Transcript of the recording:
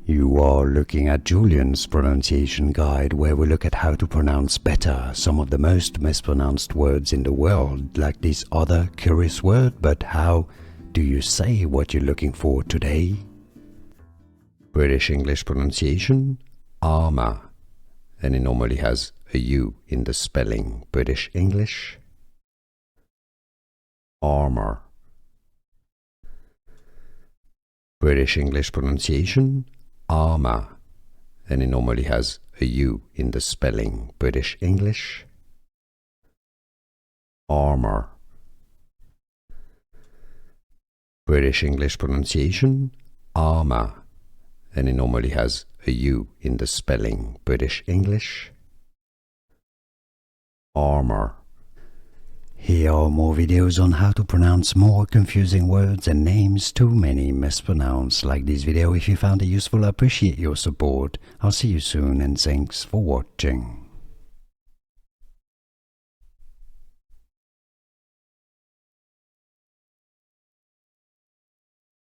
You are looking at Julian's pronunciation guide, where we look at how to pronounce better some of the most mispronounced words in the world, like this other curious word. But how do you say what you're looking for today? British English pronunciation, armor, and it normally has a U in the spelling. British English, armor. British English pronunciation, armor, and it normally has a U in the spelling. British English, armor. British English pronunciation, armor, and it normally has a U in the spelling. British English, armor. Here are more videos on how to pronounce more confusing words and names too many mispronounced. Like this video if you found it useful. I appreciate your support. I'll see you soon and thanks for watching.